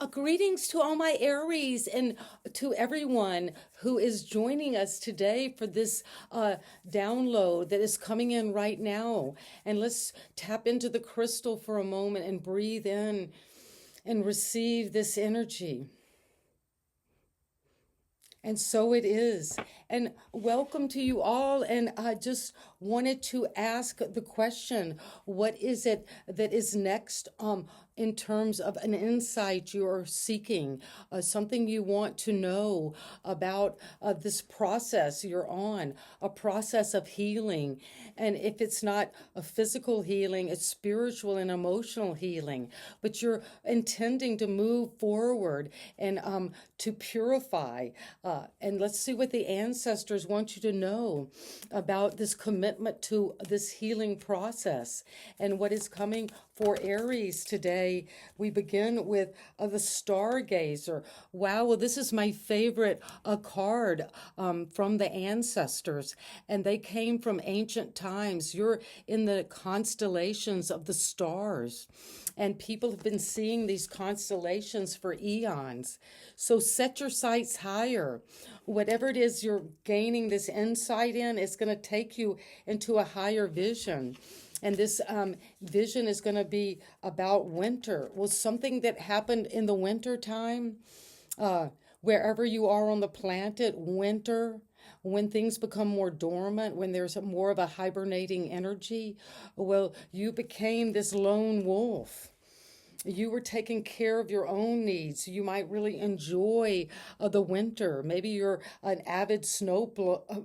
Greetings to all my Aries and to everyone who is joining us today for this download that is coming in right now. And let's tap into the crystal for a moment and breathe in and receive this energy. And so it is. And welcome to you all. And I just wanted to ask the question, what is it that is next in terms of an insight you're seeking, something you want to know about this process you're on, a process of healing. And if it's not a physical healing, it's spiritual and emotional healing. But you're intending to move forward and to purify. And let's see what the ancestors want you to know about this commitment to this healing process and what is coming for Aries today. We begin with the Stargazer. Wow, well, this is my favorite card from the ancestors, and they came from ancient times. You're in the constellations of the stars, and people have been seeing these constellations for eons. So set your sights higher. Whatever it is you're gaining this insight in, it's going to take you into a higher vision. And this vision is going to be about winter. Well, something that happened in the winter time, wherever you are on the planet, winter, when things become more dormant, when there's more of a hibernating energy, well, you became this lone wolf. You were taking care of your own needs. You might really enjoy the winter. Maybe you're an avid snowboarder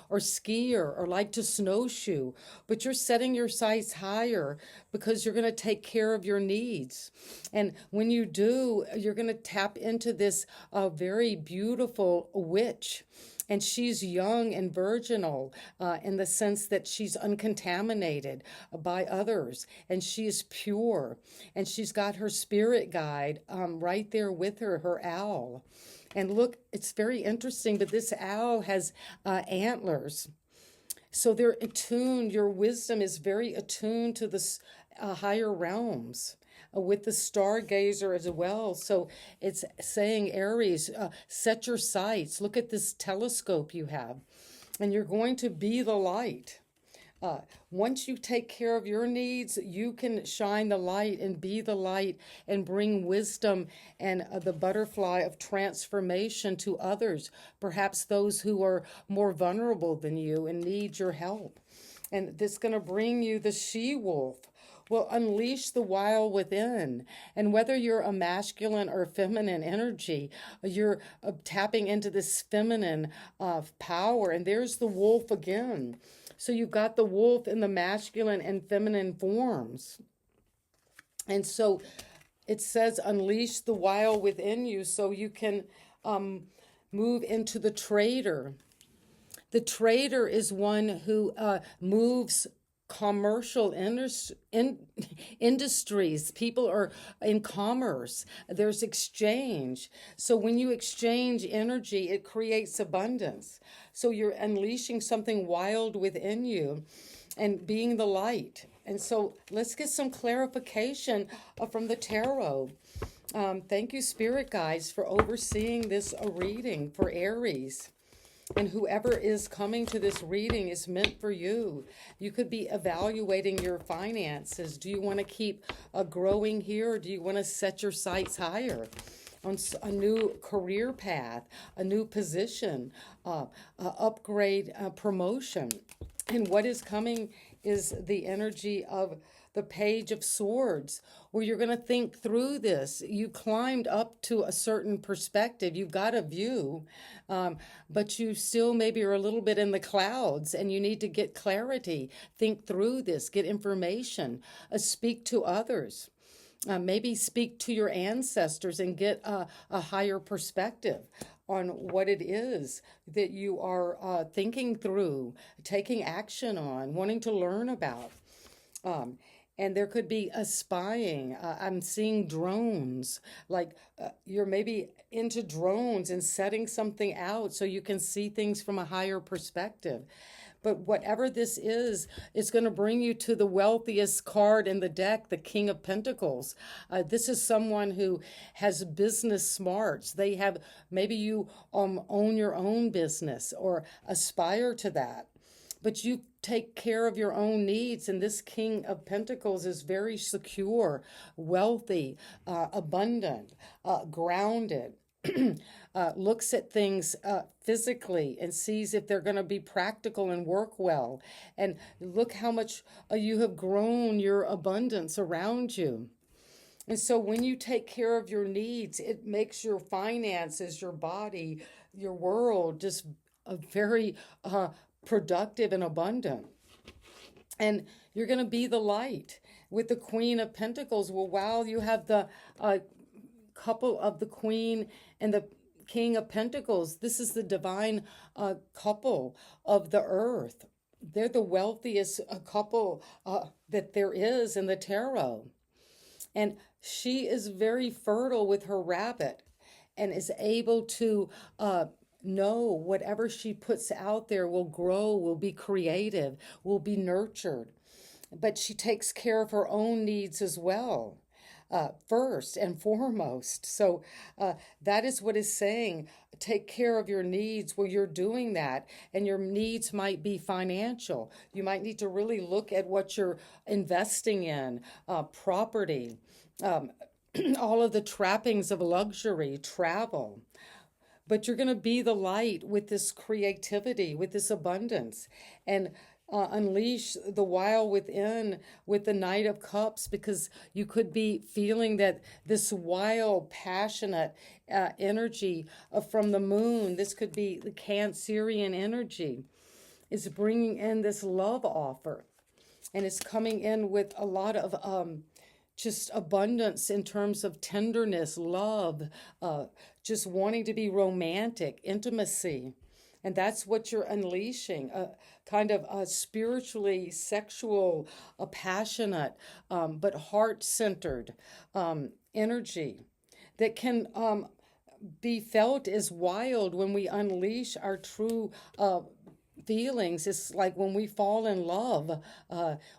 or skier or like to snowshoe, but you're setting your sights higher because you're going to take care of your needs. And when you do, you're going to tap into this very beautiful witch. And she's young and virginal in the sense that she's uncontaminated by others. And she is pure. And she's got her spirit guide right there with her, her owl. And look, it's very interesting, but this owl has antlers. So they're attuned, your wisdom is very attuned to the higher realms with the stargazer as well. So it's saying, Aries, set your sights. Look at this telescope you have, and you're going to be the light. Once you take care of your needs, you can shine the light and be the light and bring wisdom and the butterfly of transformation to others, perhaps those who are more vulnerable than you and need your help. And this is going to bring you the she-wolf. Will unleash the wild within. And whether you're a masculine or feminine energy, you're tapping into this feminine power. And there's the wolf again. So you've got the wolf in the masculine and feminine forms. And so it says unleash the wild within you so you can move into the trader. The trader is one who moves commercial industries. People are in commerce. There's exchange. So when you exchange energy, it creates abundance. So you're unleashing something wild within you and being the light. And so let's get some clarification from the tarot. Thank you, spirit guides, for overseeing this reading for Aries. And whoever is coming to this reading is meant for you. You could be evaluating your finances. Do you want to keep growing here, or do you want to set your sights higher on a new career path, a new position, upgrade, promotion? And what is coming is the energy of the Page of Swords, where you're going to think through this. You climbed up to a certain perspective. You've got a view, but you still maybe are a little bit in the clouds and you need to get clarity. Think through this, get information, speak to others. Maybe speak to your ancestors and get a higher perspective on what it is that you are thinking through, taking action on, wanting to learn about. And there could be a spying. I'm seeing drones, like you're maybe into drones and setting something out so you can see things from a higher perspective. But whatever this is, it's going to bring you to the wealthiest card in the deck, the King of Pentacles. This is someone who has business smarts. They have, maybe you own your own business or aspire to that. But you take care of your own needs, and this King of Pentacles is very secure, wealthy, abundant, grounded. Looks at things physically and sees if they're going to be practical and work well. And look how much you have grown your abundance around you. And so when you take care of your needs, it makes your finances, your body, your world just very productive and abundant. And you're going to be the light. With the Queen of Pentacles, well, while you have the couple of the Queen and the King of Pentacles, this is the divine couple of the earth. They're the wealthiest couple that there is in the tarot. And she is very fertile with her rabbit and is able to know whatever she puts out there will grow, will be creative, will be nurtured. But she takes care of her own needs as well, first and foremost. So that is what is saying. Take care of your needs. Well, you're doing that, and your needs might be financial. You might need to really look at what you're investing in, property, all of the trappings of luxury, travel. But you're going to be the light with this creativity, with this abundance, and unleash the wild within with the Knight of Cups, because you could be feeling that this wild, passionate energy from the moon, this could be the Cancerian energy, is bringing in this love offer. And it's coming in with a lot of just abundance in terms of tenderness, love, just wanting to be romantic, intimacy. And that's what you're unleashing, a kind of a spiritually sexual, passionate, but heart-centered energy that can be felt as wild when we unleash our true feelings. It's like when we fall in love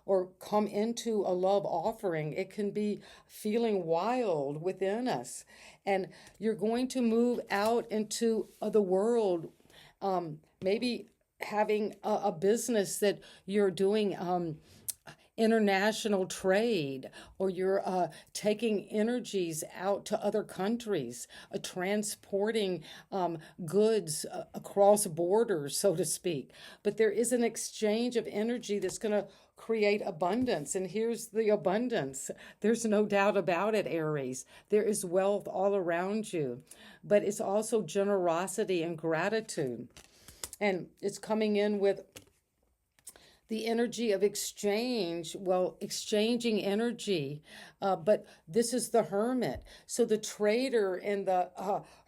or come into a love offering, it can be feeling wild within us. And you're going to move out into the world, maybe having a business that you're doing international trade, or you're taking energies out to other countries, transporting goods across borders, so to speak. But there is an exchange of energy that's going to create abundance. And here's the abundance. There's no doubt about it, Aries. There is wealth all around you, but it's also generosity and gratitude. And it's coming in with the energy of exchange, well, exchanging energy, but this is the Hermit. So the Trader and the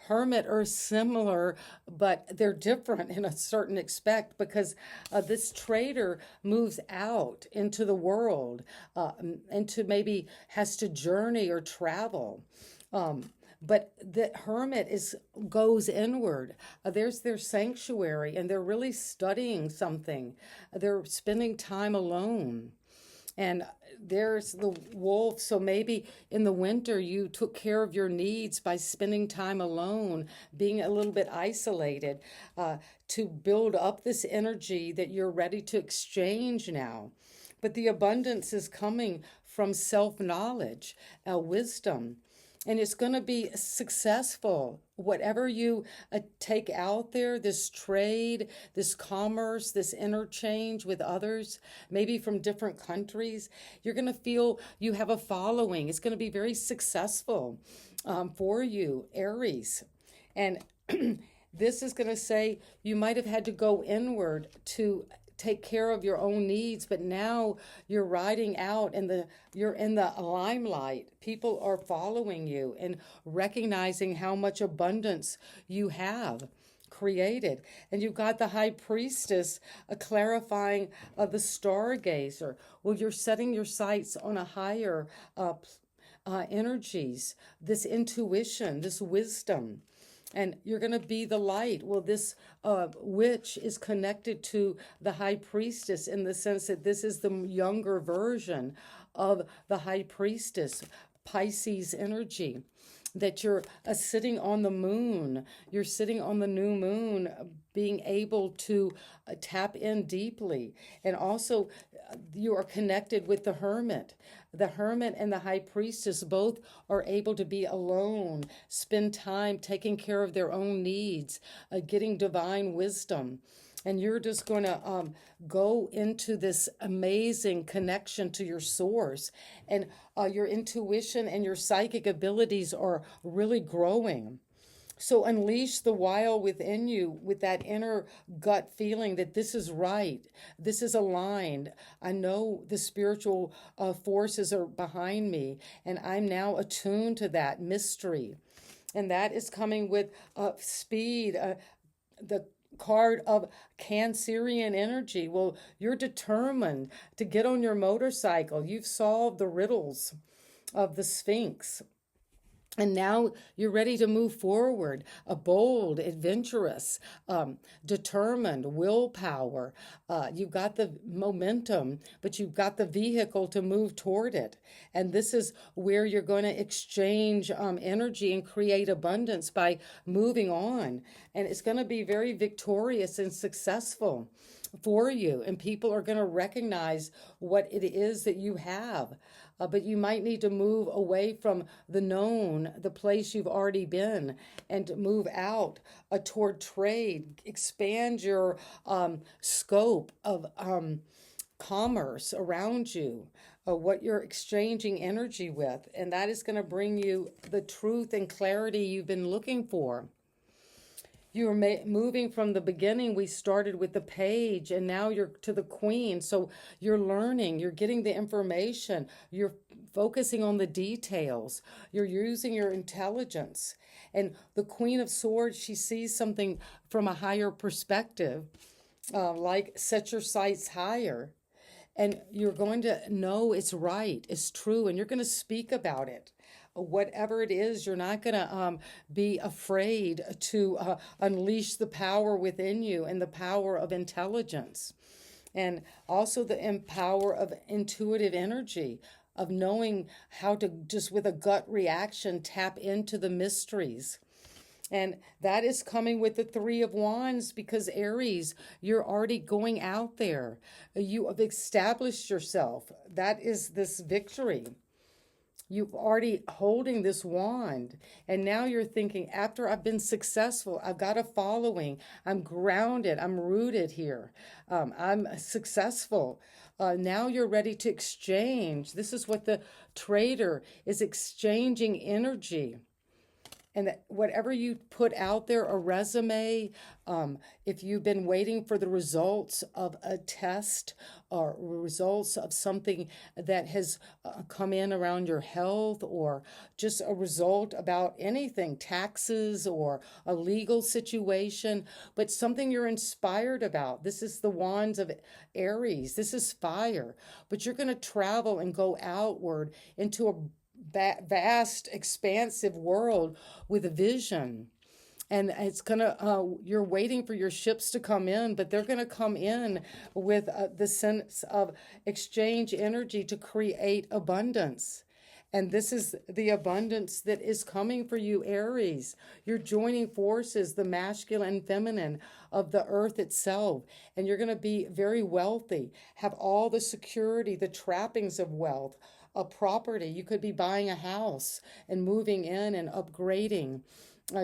Hermit are similar, but they're different in a certain aspect, because this Trader moves out into the world, into maybe has to journey or travel. But the Hermit goes inward. There's their sanctuary, and they're really studying something. They're spending time alone. And there's the Wolf. So maybe in the winter you took care of your needs by spending time alone, being a little bit isolated, to build up this energy that you're ready to exchange now. But the abundance is coming from self-knowledge, wisdom. And it's going to be successful. Whatever you take out there, this trade, this commerce, this interchange with others, maybe from different countries, you're going to feel you have a following. It's going to be very successful for you, Aries. And this is going to say you might have had to go inward to take care of your own needs, but now you're riding out and you're in the limelight. People are following you and recognizing how much abundance you have created. And you've got the High Priestess clarifying the Stargazer. Well, you're setting your sights on a higher energies, this intuition, this wisdom. and you're going to be the light. Well, this witch is connected to the high priestess in the sense that this is the younger version of the high priestess, Pisces energy. That you're sitting on the moon, you're sitting on the new moon, being able to tap in deeply. And also, you are connected with the hermit. The hermit and the high priestess both are able to be alone, spend time taking care of their own needs, getting divine wisdom. And you're just going to go into this amazing connection to your source. And your intuition and your psychic abilities are really growing. So unleash the wild within you with that inner gut feeling that this is right, this is aligned. I know the spiritual forces are behind me, and I'm now attuned to that mystery. And that is coming with speed, the card of Cancerian energy. Well, you're determined to get on your motorcycle. You've solved the riddles of the Sphinx. And now you're ready to move forward, a bold, adventurous, determined, willpower. You've got the momentum, but you've got the vehicle to move toward it. And this is where you're going to exchange energy and create abundance by moving on. And it's going to be very victorious and successful for you. And people are going to recognize what it is that you have. But you might need to move away from the known, the place you've already been, and move out toward trade, expand your scope of commerce around you, what you're exchanging energy with. And that is going to bring you the truth and clarity you've been looking for. You're moving from the beginning. We started with the page, and now you're to the queen. So you're learning, you're getting the information, you're focusing on the details, you're using your intelligence. And the Queen of Swords, she sees something from a higher perspective, like set your sights higher. And you're going to know it's right, it's true, and you're going to speak about it. Whatever it is, you're not going to be afraid to unleash the power within you and the power of intelligence. And also the power of intuitive energy, of knowing how to just with a gut reaction tap into the mysteries. And that is coming with the Three of Wands because Aries, you're already going out there. You have established yourself. That is this victory. You've already holding this wand. And now you're thinking, after I've been successful, I've got a following. I'm grounded. I'm rooted here. I'm successful. Now you're ready to exchange. This is what the trader is exchanging energy. And that whatever you put out there, a resume, if you've been waiting for the results of a test or results of something that has come in around your health or just a result about anything, taxes or a legal situation, but something you're inspired about. This is the wands of Aries. This is fire. But you're going to travel and go outward into a vast, expansive world with a vision. And it's going to, you're waiting for your ships to come in, but they're going to come in with the sense of exchange energy to create abundance. And this is the abundance that is coming for you, Aries. You're joining forces, the masculine and feminine of the earth itself. And you're going to be very wealthy, have all the security, the trappings of wealth, a property. You could be buying a house and moving in and upgrading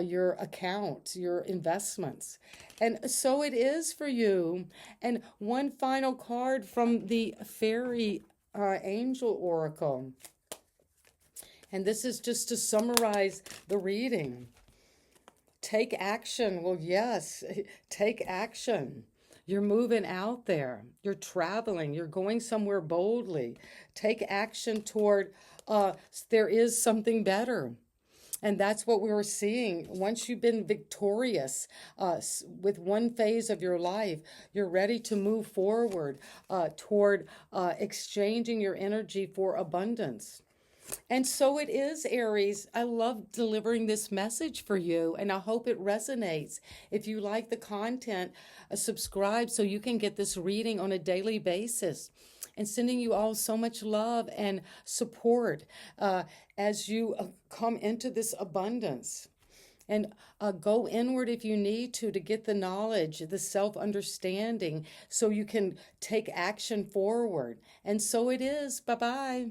your account, your investments. And so it is for you. And one final card from the Fairy Angel Oracle. And this is just to summarize the reading. Take action. Well, yes, take action. You're moving out there. You're traveling. You're going somewhere boldly. Take action toward there is something better. And that's what we were seeing. Once you've been victorious with one phase of your life, you're ready to move forward toward exchanging your energy for abundance. And so it is, Aries. I love delivering this message for you, and I hope it resonates. If you like the content, subscribe so you can get this reading on a daily basis. And sending you all so much love and support as you come into this abundance. And go inward if you need to get the knowledge, the self understanding, so you can take action forward. And so it is. Bye bye.